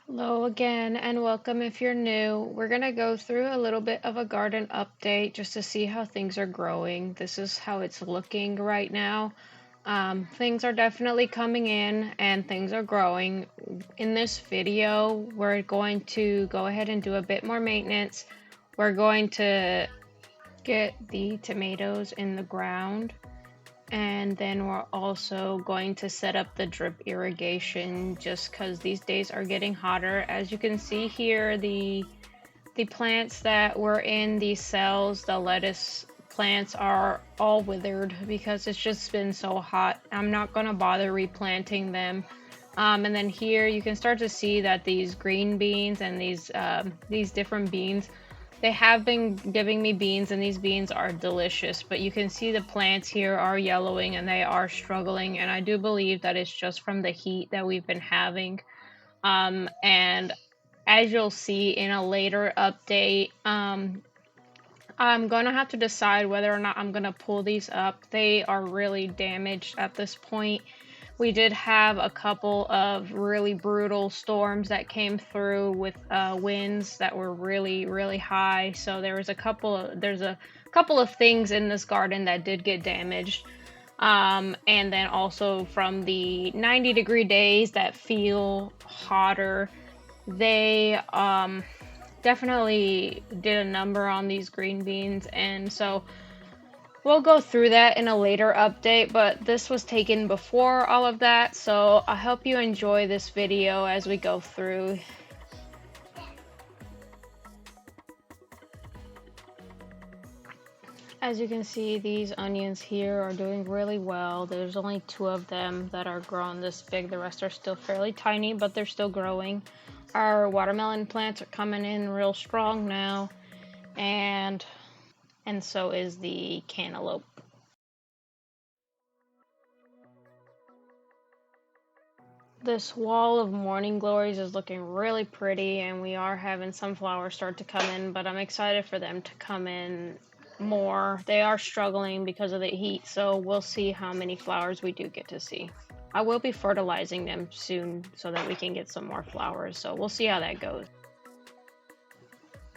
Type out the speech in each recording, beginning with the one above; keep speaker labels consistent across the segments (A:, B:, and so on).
A: Hello again and welcome if you're new. We're going to go through a little bit of a garden update just to see how things are growing. This is how it's looking right now. Things are definitely coming in and things are growing. In this video, we're going to go ahead and do a bit more maintenance. We're going to get the tomatoes in the ground. And then we're also going to set up the drip irrigation just because these days are getting hotter. As you can see here, the plants that were in these cells, the lettuce plants, are all withered because it's just been so hot. I'm not going to bother replanting them. And then here you can start to see that these green beans and these different beans, they have been giving me beans, and these beans are delicious, but you can see the plants here are yellowing and they are struggling, and I do believe that it's just from the heat that we've been having. And as you'll see in a later update, I'm gonna have to decide whether or not I'm gonna pull these up. They are really damaged at this point. We did have a couple of really brutal storms that came through with winds that were really high. So there's a couple of things in this garden that did get damaged. And then also from the 90-degree days that feel hotter, they definitely did a number on these green beans, and so we'll go through that in a later update, but this was taken before all of that, so I hope you enjoy this video as we go through. As you can see, these onions here are doing really well. There's only 2 of them that are grown this big. The rest are still fairly tiny, but they're still growing. Our watermelon plants are coming in real strong now, and so is the cantaloupe. This wall of morning glories is looking really pretty, and we are having some flowers start to come in, but I'm excited for them to come in more. They are struggling because of the heat, so we'll see how many flowers we do get to see. I will be fertilizing them soon so that we can get some more flowers, so we'll see how that goes.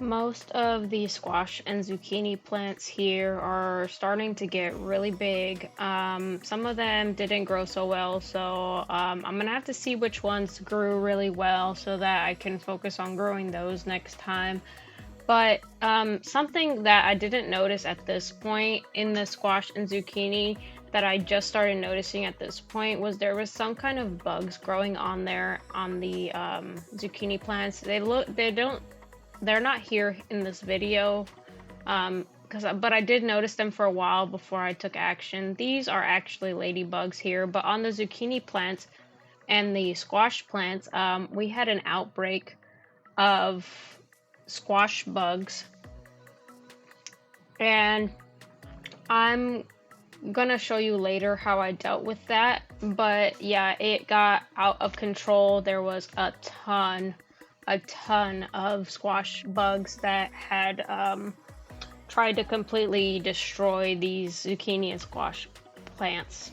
A: Most of the squash and zucchini plants here are starting to get really big. Some of them didn't grow so well, so I'm gonna have to see which ones grew really well so that I can focus on growing those next time. But something that I didn't notice at this point in the squash and zucchini that I just started noticing at this point was there was some kind of bugs growing on there on the zucchini plants. They're not here in this video, but I did notice them for a while before I took action. These are actually ladybugs here, but on the zucchini plants and the squash plants, we had an outbreak of squash bugs, and I'm gonna show you later how I dealt with that. But yeah, it got out of control. There was a ton of squash bugs that had tried to completely destroy these zucchini and squash plants.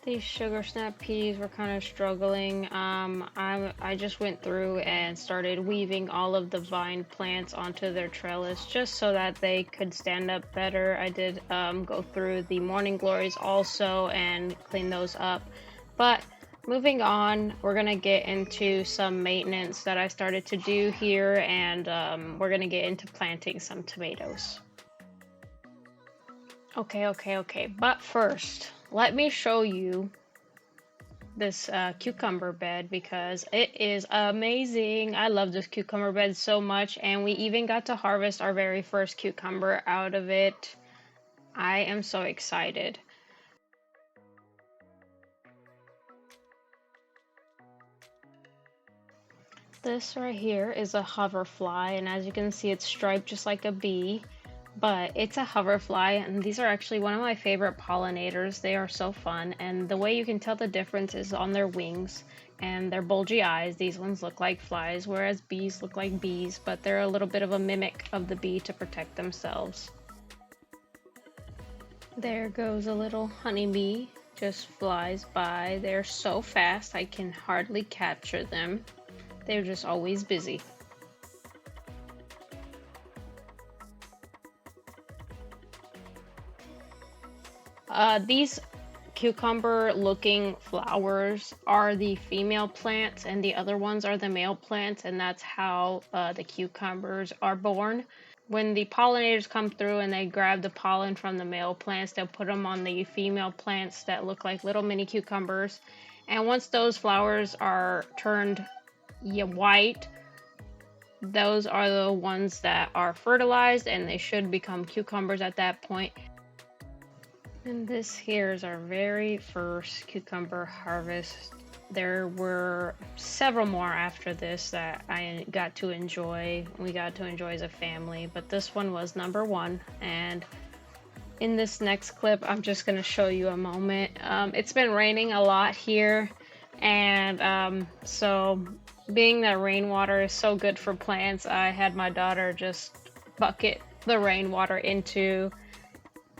A: These sugar snap peas were kind of struggling. I just went through and started weaving all of the vine plants onto their trellis just so that they could stand up better. I did go through the morning glories also and clean those up. But moving on, we're gonna get into some maintenance that I started to do here, and we're gonna get into planting some tomatoes. Okay, but first, let me show you this cucumber bed because it is amazing. I love this cucumber bed so much, and we even got to harvest our very first cucumber out of it. I am so excited. This right here is a hoverfly, and as you can see, it's striped just like a bee, but it's a hoverfly, and these are actually one of my favorite pollinators. They are so fun, and the way you can tell the difference is on their wings and their bulgy eyes. These ones look like flies, whereas bees look like bees, but they're a little bit of a mimic of the bee to protect themselves. There goes a little honeybee, just flies by. They're so fast I can hardly capture them. They're just always busy. These cucumber looking flowers are the female plants and the other ones are the male plants, and that's how the cucumbers are born. When the pollinators come through and they grab the pollen from the male plants, they'll put them on the female plants that look like little mini cucumbers. And once those flowers are turned white, those are the ones that are fertilized and they should become cucumbers at that point. And this here is our very first cucumber harvest. There were several more after this that I got to enjoy. We got to enjoy as a family, but this one was number one. And in this next clip, I'm just going to show you a moment. It's been raining a lot here, and so being that rainwater is so good for plants, I had my daughter just bucket the rainwater into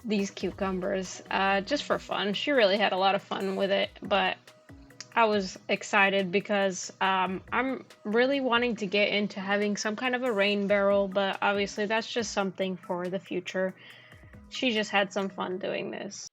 A: these cucumbers just for fun. She really had a lot of fun with it, but I was excited because I'm really wanting to get into having some kind of a rain barrel, but obviously that's just something for the future. She just had some fun doing this.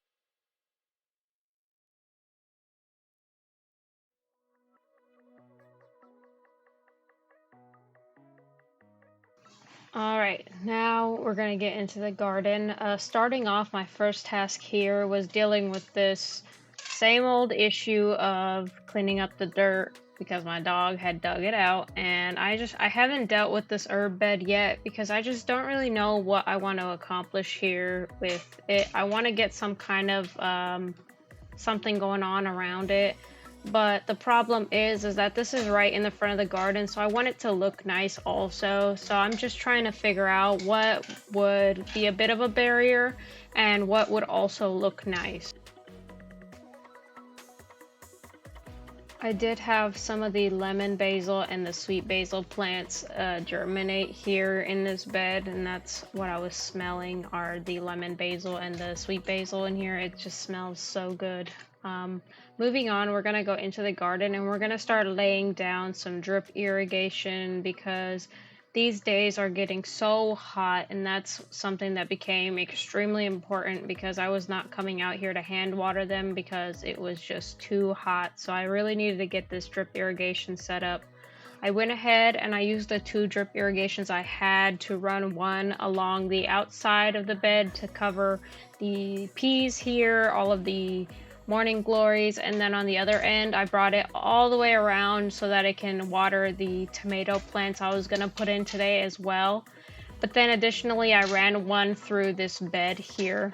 A: All right, now we're gonna get into the garden. Starting off, my first task here was dealing with this same old issue of cleaning up the dirt because my dog had dug it out, and I haven't dealt with this herb bed yet because I just don't really know what I want to accomplish here with it. I want to get some kind of something going on around it. But the problem is that this is right in the front of the garden, so I want it to look nice also. So I'm just trying to figure out what would be a bit of a barrier and what would also look nice. I did have some of the lemon basil and the sweet basil plants germinate here in this bed, and that's what I was smelling are the lemon basil and the sweet basil in here. It just smells so good. Moving on, we're going to go into the garden and we're going to start laying down some drip irrigation because these days are getting so hot, and that's something that became extremely important because I was not coming out here to hand water them because it was just too hot. So I really needed to get this drip irrigation set up. I went ahead and I used the 2 drip irrigations I had to run one along the outside of the bed to cover the peas here, all of the morning glories, and then on the other end I brought it all the way around so that it can water the tomato plants I was gonna put in today as well. But then additionally I ran one through this bed here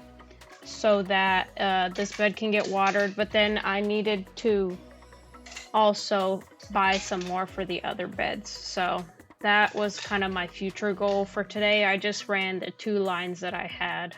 A: so that this bed can get watered, but then I needed to also buy some more for the other beds. So that was kind of my future goal for today. I just ran the 2 lines that I had.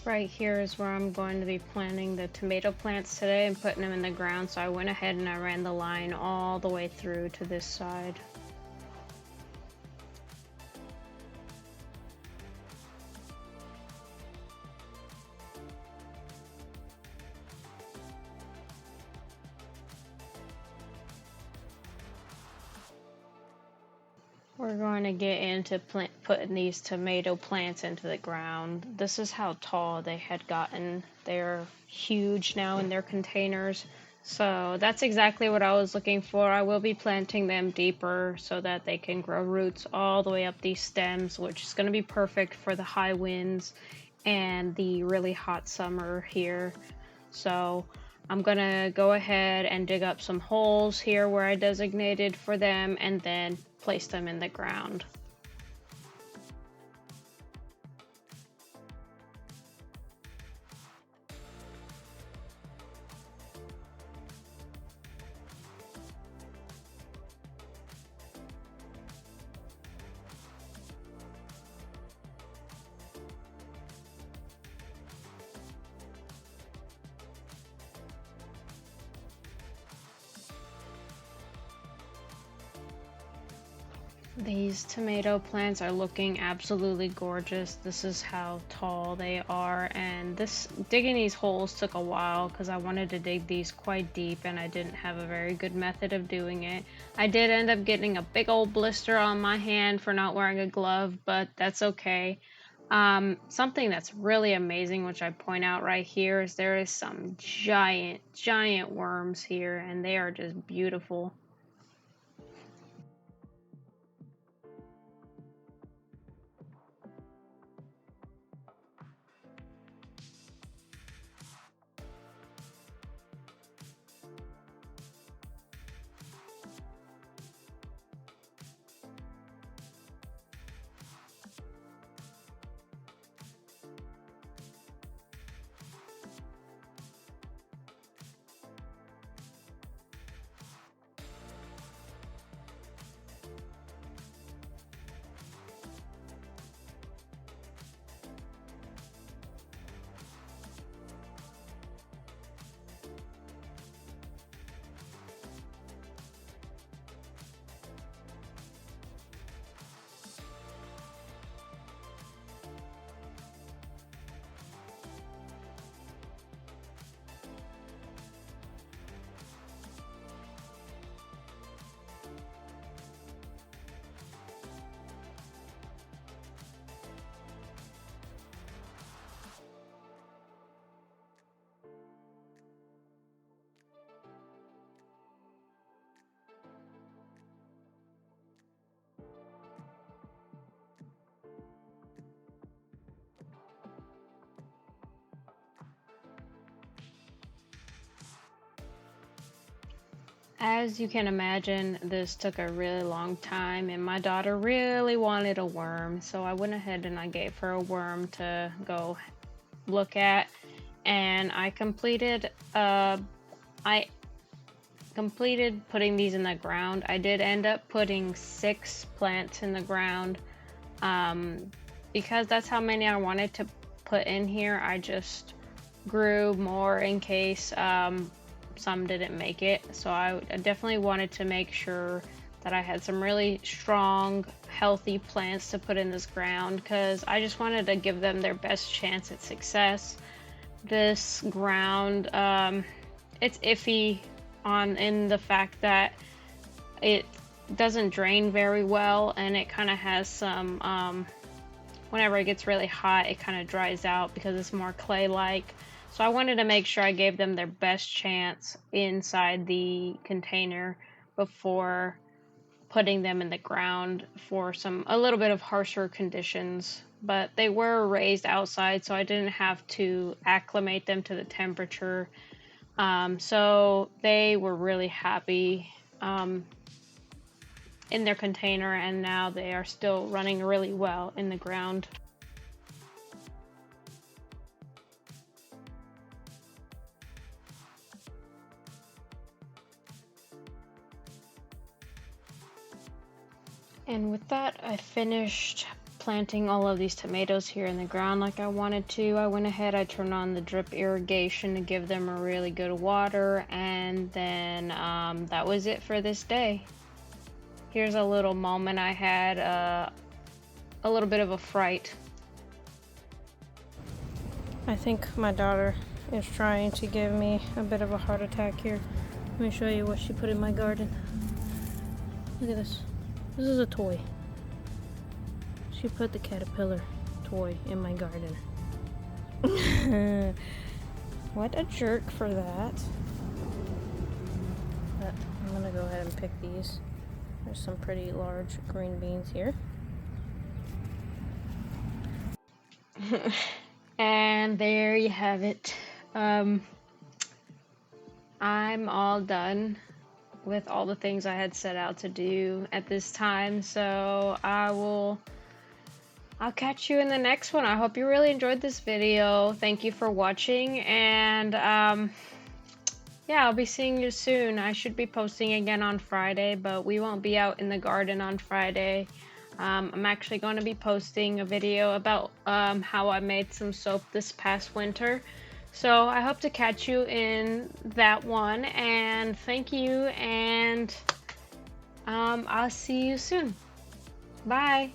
A: Right here is where I'm going to be planting the tomato plants today and putting them in the ground. So I went ahead and I ran the line all the way through to this side. We're going to get into putting these tomato plants into the ground. This is how tall they had gotten. They're huge now in their containers. So that's exactly what I was looking for. I will be planting them deeper so that they can grow roots all the way up these stems, which is going to be perfect for the high winds and the really hot summer here. So I'm gonna go ahead and dig up some holes here where I designated for them and then place them in the ground. These tomato plants are looking absolutely gorgeous. This is how tall they are, and digging these holes took a while because I wanted to dig these quite deep and I didn't have a very good method of doing it. I did end up getting a big old blister on my hand for not wearing a glove, but that's okay. Something that's really amazing, which I point out right here, is there is some giant worms here, and they are just beautiful. As you can imagine, this took a really long time, and my daughter really wanted a worm, so I went ahead and I gave her a worm to go look at, and I completed putting these in the ground. I did end up putting 6 plants in the ground, because that's how many I wanted to put in here. I just grew more in case some didn't make it, so I definitely wanted to make sure that I had some really strong, healthy plants to put in this ground, because I just wanted to give them their best chance at success. This ground, it's iffy in the fact that it doesn't drain very well, and it kind of has some, whenever it gets really hot, it kind of dries out because it's more clay-like. So I wanted to make sure I gave them their best chance inside the container before putting them in the ground for a little bit of harsher conditions. But they were raised outside, so I didn't have to acclimate them to the temperature. So they were really happy in their container, and now they are still running really well in the ground. And with that, I finished planting all of these tomatoes here in the ground like I wanted to. I went ahead, I turned on the drip irrigation to give them a really good water, and then that was it for this day. Here's a little moment I had, a little bit of a fright. I think my daughter is trying to give me a bit of a heart attack here. Let me show you what she put in my garden. Look at this. This is a toy.
B: She put the caterpillar toy in my garden. What a jerk for that. But I'm gonna go ahead and pick these. There's some pretty large green beans here.
A: And there you have it. I'm all done with all the things I had set out to do at this time, so I'll catch you in the next one. I hope you really enjoyed this video. Thank you for watching, and yeah, I'll be seeing you soon. I should be posting again on Friday, but we won't be out in the garden on Friday. I'm actually going to be posting a video about how I made some soap this past winter. So I hope to catch you in that one, and thank you, and I'll see you soon. Bye.